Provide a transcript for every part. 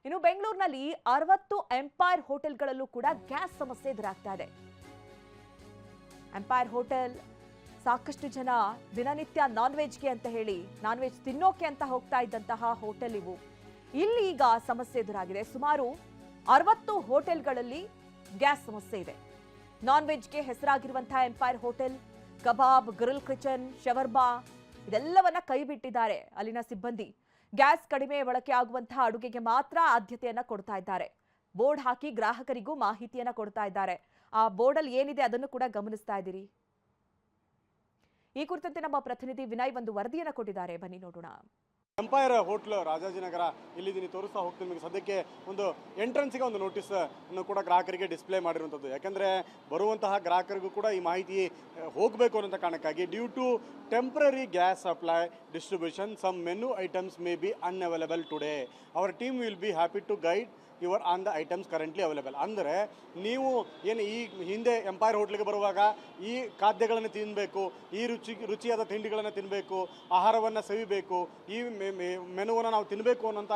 ಇನ್ನು ಬೆಂಗಳೂರಿನಲ್ಲಿ 60 ಎಂಪೈರ್ ಹೋಟೆಲ್ಗಳಲ್ಲೂ ಕೂಡ ಗ್ಯಾಸ್ ಸಮಸ್ಯೆ ಎದುರಾಗ್ತಾ ಇದೆ. ಎಂಪೈರ್ ಹೋಟೆಲ್ ಸಾಕಷ್ಟು ಜನ ದಿನನಿತ್ಯ ನಾನ್ ವೆಜ್ಗೆ ಅಂತ ಹೇಳಿ ನಾನ್ ವೆಜ್ ತಿನ್ನೋಕೆ ಅಂತ ಹೋಗ್ತಾ ಇದ್ದಂತಹ ಹೋಟೆಲ್ ಇವು. ಇಲ್ಲಿ ಈಗ ಸಮಸ್ಯೆ ಎದುರಾಗಿದೆ. ಸುಮಾರು 60 ಹೋಟೆಲ್ಗಳಲ್ಲಿ ಗ್ಯಾಸ್ ಸಮಸ್ಯೆ ಇದೆ. ನಾನ್ ವೆಜ್ಗೆ ಹೆಸರಾಗಿರುವಂತಹ ಎಂಪೈರ್ ಹೋಟೆಲ್ ಕಬಾಬ್, ಗ್ರಿಲ್ ಕಿಚನ್, ಶವರ್ಮಾ ಇದೆಲ್ಲವನ್ನ ಕೈ ಬಿಟ್ಟಿದ್ದಾರೆ ಅಲ್ಲಿನ ಸಿಬ್ಬಂದಿ. ಗ್ಯಾಸ್ ಕಡಿಮೆ ಬಳಕೆ ಆಗುವಂತಹ ಅಡುಗೆಗೆ ಮಾತ್ರ ಆದ್ಯತೆಯನ್ನ ಕೊಡ್ತಾ ಇದ್ದಾರೆ. ಬೋರ್ಡ್ ಹಾಕಿ ಗ್ರಾಹಕರಿಗೂ ಮಾಹಿತಿಯನ್ನ ಕೊಡ್ತಾ ಇದ್ದಾರೆ. ಆ ಬೋರ್ಡಲ್ಲಿ ಏನಿದೆ ಅದನ್ನು ಕೂಡ ಗಮನಿಸ್ತಾ ಇದ್ದೀರಿ. ಈ ಕುರಿತಂತೆ ನಮ್ಮ ಪ್ರತಿನಿಧಿ ವಿನಯ್ ಒಂದು ವರದಿಯನ್ನ ಕೊಟ್ಟಿದ್ದಾರೆ, ಬನ್ನಿ ನೋಡೋಣ. ಎಂಪೈರ್ ಹೋಟ್ಲ್ ರಾಜಾಜಿನಗರ ಇಲ್ಲಿದ್ದೀನಿ, ತೋರಿಸ್ತಾ ಹೋಗ್ತೀನಿ ನಿಮಗೆ. ಸದ್ಯಕ್ಕೆ ಒಂದು ಎಂಟ್ರೆನ್ಸ್ಗೆ ಒಂದು ನೋಟಿಸ್ ಅನ್ನು ಕೂಡ ಗ್ರಾಹಕರಿಗೆ ಡಿಸ್ಪ್ಲೇ ಮಾಡಿರುವಂಥದ್ದು. ಯಾಕಂದರೆ ಬರುವಂತಹ ಗ್ರಾಹಕರಿಗೂ ಕೂಡ ಈ ಮಾಹಿತಿ ಹೋಗಬೇಕು ಅನ್ನೋ ಕಾರಣಕ್ಕಾಗಿ due to temporary gas supply distribution some menu items may be unavailable today. Our team will be happy to guide your on the items currently available. ಅಂದರೆ ನೀವು ಏನು ಈ ಹಿಂದೆ ಎಂಪೈರ್ ಹೋಟ್ಲಿಗೆ ಬರುವಾಗ ಈ ಖಾದ್ಯಗಳನ್ನು ತಿನ್ನಬೇಕು, ಈ ರುಚಿಯಾದ ತಿಂಡಿಗಳನ್ನು ತಿನ್ನಬೇಕು, ಆಹಾರವನ್ನು ಸವಿಬೇಕು, ಈ ಮೆನುವನ್ನು ನಾವು ತಿನ್ನಬೇಕು ಅನ್ನೋಂಥ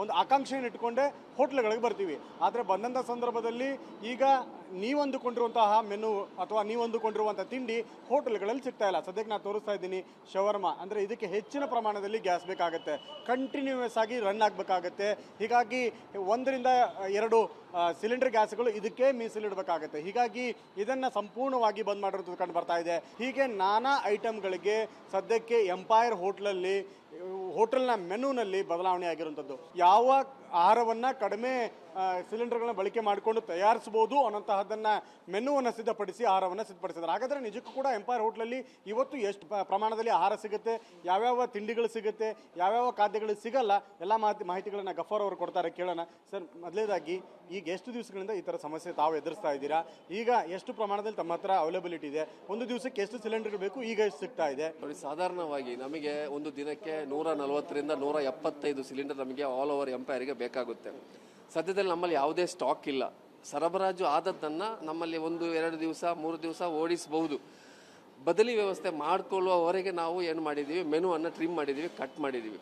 ಒಂದು ಆಕಾಂಕ್ಷೆಯನ್ನು ಇಟ್ಕೊಂಡೇ ಹೋಟ್ಲ್ಗಳಿಗೆ ಬರ್ತೀವಿ. ಆದರೆ ಬಂದಂಥ ಸಂದರ್ಭದಲ್ಲಿ ಈಗ ನೀವಂದುಕೊಂಡಿರುವಂತಹ ಮೆನು ಅಥವಾ ನೀವಂದುಕೊಂಡಿರುವಂಥ ತಿಂಡಿ ಹೋಟೆಲ್ಗಳಲ್ಲಿ ಸಿಗ್ತಾ ಇಲ್ಲ. ಸದ್ಯಕ್ಕೆ ನಾನು ತೋರಿಸ್ತಾ ಇದ್ದೀನಿ ಶವರ್ಮಾ. ಅಂದರೆ ಇದಕ್ಕೆ ಹೆಚ್ಚಿನ ಪ್ರಮಾಣದಲ್ಲಿ ಗ್ಯಾಸ್ ಬೇಕಾಗುತ್ತೆ, ಕಂಟಿನ್ಯೂಯಸ್ ಆಗಿ ರನ್ ಆಗಬೇಕಾಗತ್ತೆ. ಹೀಗಾಗಿ 1 ರಿಂದ 2 ಸಿಲಿಂಡರ್ ಗ್ಯಾಸ್ಗಳು ಇದಕ್ಕೆ ಮೀಸಲಿಡಬೇಕಾಗತ್ತೆ. ಹೀಗಾಗಿ ಇದನ್ನು ಸಂಪೂರ್ಣವಾಗಿ ಬಂದ್ ಮಾಡಿರೋದು ಕಂಡು ಬರ್ತಾ ಇದೆ. ಹೀಗೆ ನಾನಾ ಐಟಮ್ಗಳಿಗೆ ಸದ್ಯಕ್ಕೆ ಎಂಪೈರ್ ಹೋಟೆಲ್ನ ಮೆನುನಲ್ಲಿ ಬದಲಾವಣೆ ಆಗಿರುವಂಥದ್ದು. ಯಾವ ಆಹಾರವನ್ನು ಕಡಿಮೆ ಸಿಲಿಂಡರ್ಗಳನ್ನ ಬಳಕೆ ಮಾಡಿಕೊಂಡು ತಯಾರಿಸಬಹುದು ಅನ್ನೋಂತಹದ್ದನ್ನು ಮೆನುವನ್ನು ಸಿದ್ಧಪಡಿಸಿ ಆಹಾರವನ್ನು ಸಿದ್ಧಪಡಿಸಿದ್ದಾರೆ. ಹಾಗಾದರೆ ನಿಜಕ್ಕೂ ಕೂಡ ಎಂಪೈರ್ ಹೋಟ್ಲಲ್ಲಿ ಇವತ್ತು ಎಷ್ಟು ಪ್ರಮಾಣದಲ್ಲಿ ಆಹಾರ ಸಿಗುತ್ತೆ, ಯಾವ್ಯಾವ ತಿಂಡಿಗಳು ಸಿಗುತ್ತೆ, ಯಾವ್ಯಾವ ಖಾದ್ಯಗಳು ಸಿಗಲ್ಲ, ಎಲ್ಲ ಮಾಹಿತಿಗಳನ್ನು ಗಫಾರ್ ಅವರು ಕೊಡ್ತಾರೆ. ಕೇಳೋಣ ಸರ್. ಮೊದಲೇದಾಗಿ ಈಗ ಎಷ್ಟು ದಿವಸಗಳಿಂದ ಈ ಥರ ಸಮಸ್ಯೆ ತಾವು ಎದುರಿಸ್ತಾ ಇದ್ದೀರಾ? ಈಗ ಎಷ್ಟು ಪ್ರಮಾಣದಲ್ಲಿ ತಮ್ಮ ಹತ್ರ ಅವೈಲಬಿಲಿಟಿ ಇದೆ? ಒಂದು ದಿವಸಕ್ಕೆ ಎಷ್ಟು ಸಿಲಿಂಡರ್ ಬೇಕು? ಈಗ ಎಷ್ಟು ಸಿಗ್ತಾ ಇದೆ? ನೋಡಿ, ಸಾಧಾರಣವಾಗಿ ನಮಗೆ ಒಂದು ದಿನಕ್ಕೆ 140 ರಿಂದ 175 ಸಿಲಿಂಡರ್ ನಮಗೆ ಆಲ್ ಓವರ್ ಎಂಪೈರ್ಗೆ ಬೇಕಾಗುತ್ತೆ. ಸದ್ಯದಲ್ಲಿ ನಮ್ಮಲ್ಲಿ ಯಾವುದೇ ಸ್ಟಾಕ್ ಇಲ್ಲ. ಸರಬರಾಜು ಆದದ್ದನ್ನು ನಮ್ಮಲ್ಲಿ 1-2 ದಿವಸ 3 ದಿವಸ ಓಡಿಸಬಹುದು. ಬದಲಿ ವ್ಯವಸ್ಥೆ ಮಾಡಿಕೊಳ್ಳುವವರೆಗೆ ನಾವು ಏನು ಮಾಡಿದ್ದೀವಿ, ಮೆನುವನ್ನು ಟ್ರಿಮ್ ಮಾಡಿದ್ದೀವಿ, ಕಟ್ ಮಾಡಿದ್ದೀವಿ.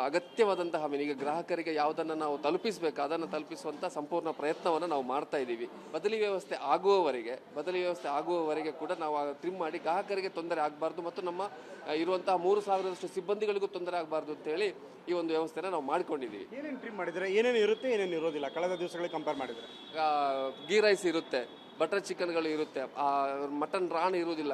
ಅಗತ್ಯವಾದಂತಹ ಮೆನು ಈಗ ಗ್ರಾಹಕರಿಗೆ ಯಾವುದನ್ನು ನಾವು ತಲುಪಿಸಬೇಕು ಅದನ್ನು ತಲುಪಿಸುವಂಥ ಸಂಪೂರ್ಣ ಪ್ರಯತ್ನವನ್ನು ನಾವು ಮಾಡ್ತಾ ಇದ್ದೀವಿ. ಬದಲಿ ವ್ಯವಸ್ಥೆ ಆಗುವವರೆಗೆ ಕೂಡ ನಾವು ಟ್ರಿಮ್ ಮಾಡಿ ಗ್ರಾಹಕರಿಗೆ ತೊಂದರೆ ಆಗಬಾರ್ದು ಮತ್ತು ನಮ್ಮ ಇರುವಂತಹ 3,000ರಷ್ಟು ಸಿಬ್ಬಂದಿಗಳಿಗೂ ತೊಂದರೆ ಆಗಬಾರ್ದು ಅಂತೇಳಿ ಈ ಒಂದು ವ್ಯವಸ್ಥೆನ ನಾವು ಮಾಡ್ಕೊಂಡಿದ್ದೀವಿ. ಏನೇನು ಟ್ರಿಮ್ ಮಾಡಿದರೆ ಏನೇನು ಇರುತ್ತೆ, ಏನೇನು ಇರೋದಿಲ್ಲ ಕಳೆದ ದಿವಸಗಳಿಗೆ ಕಂಪೇರ್ ಮಾಡಿದರೆ? ಗೀ ರೈಸ್ ಇರುತ್ತೆ, ಬಟರ್ ಚಿಕನ್ಗಳು ಇರುತ್ತೆ, ಮಟನ್ ರಾಣ್ ಇರುವುದಿಲ್ಲ,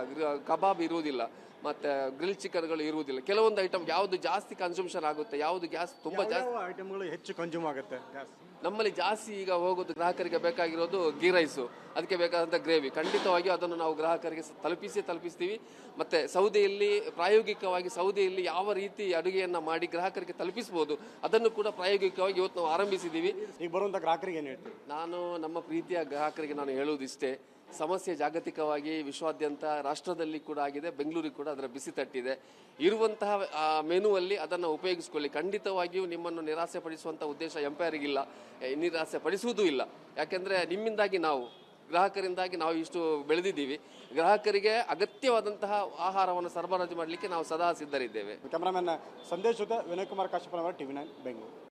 ಕಬಾಬ್ ಇರುವುದಿಲ್ಲ, ಮತ್ತು ಗ್ರಿಲ್ ಚಿಕನ್ಗಳು ಇರುವುದಿಲ್ಲ. ಕೆಲವೊಂದು ಐಟಮ್ ಯಾವುದು ಜಾಸ್ತಿ ಕನ್ಸಂಪ್ಷನ್ ಆಗುತ್ತೆ, ಯಾವುದು ಗ್ಯಾಸ್ ತುಂಬ ಜಾಸ್ತಿ ಐಟಮ್ಗಳು ಹೆಚ್ಚು ಕನ್ಸ್ಯೂಮ್ ಆಗುತ್ತೆ ಗ್ಯಾಸ್ ನಮ್ಮಲ್ಲಿ ಜಾಸ್ತಿ ಈಗ ಹೋಗೋದು ಗ್ರಾಹಕರಿಗೆ ಬೇಕಾಗಿರೋದು ಗೀ ರೈಸು, ಅದಕ್ಕೆ ಬೇಕಾದಂಥ ಗ್ರೇವಿ. ಖಂಡಿತವಾಗಿ ಅದನ್ನು ನಾವು ಗ್ರಾಹಕರಿಗೆ ತಲುಪಿಸ್ತೀವಿ. ಮತ್ತು ಪ್ರಾಯೋಗಿಕವಾಗಿ ಸೌದೆಯಲ್ಲಿ ಯಾವ ರೀತಿ ಅಡುಗೆಯನ್ನು ಮಾಡಿ ಗ್ರಾಹಕರಿಗೆ ತಲುಪಿಸ್ಬೋದು ಅದನ್ನು ಕೂಡ ಪ್ರಾಯೋಗಿಕವಾಗಿ ಇವತ್ತು ನಾವು ಆರಂಭಿಸಿದ್ದೀವಿ. ಈಗ ಬರುವಂಥ ಗ್ರಾಹಕರಿಗೆ ಏನು ಹೇಳ್ತೀವಿ? ನಾನು ನಮ್ಮ ಪ್ರೀತಿಯ ಗ್ರಾಹಕರಿಗೆ ನಾನು ಹೇಳುವುದಿಷ್ಟೇ, ಸಮಸ್ಯೆ ಜಾಗತಿಕವಾಗಿ ವಿಶ್ವಾದ್ಯಂತ ರಾಷ್ಟ್ರದಲ್ಲಿ ಕೂಡ ಆಗಿದೆ, ಬೆಂಗಳೂರಿಗೆ ಕೂಡ ಅದರ ಬಿಸಿ ತಟ್ಟಿದೆ. ಇರುವಂತಹ ಮೆನುವಲ್ಲಿ ಅದನ್ನು ಉಪಯೋಗಿಸಿಕೊಳ್ಳಿ. ಖಂಡಿತವಾಗಿಯೂ ನಿಮ್ಮನ್ನು ನಿರಾಸೆ ಪಡಿಸುವಂಥ ಉದ್ದೇಶ ಎಂಪೈರಿಗಿಲ್ಲ, ನಿರಾಸೆ ಪಡಿಸುವುದೂ ಇಲ್ಲ. ಯಾಕೆಂದರೆ ನಿಮ್ಮಿಂದಾಗಿ ಗ್ರಾಹಕರಿಂದಾಗಿ ನಾವು ಇಷ್ಟು ಬೆಳೆದಿದ್ದೀವಿ. ಗ್ರಾಹಕರಿಗೆ ಅಗತ್ಯವಾದಂತಹ ಆಹಾರವನ್ನು ಸರಬರಾಜು ಮಾಡಲಿಕ್ಕೆ ನಾವು ಸದಾ ಸಿದ್ಧರಿದ್ದೇವೆ. ಕ್ಯಾಮರಾಮನ್ ಸಂದೇಶ್ ಜೊತೆ ವಿನಯ್ ಕುಮಾರ್ ಕಾಶ್ಯಪ್, ಟಿವಿ9 ಬೆಂಗಳೂರು.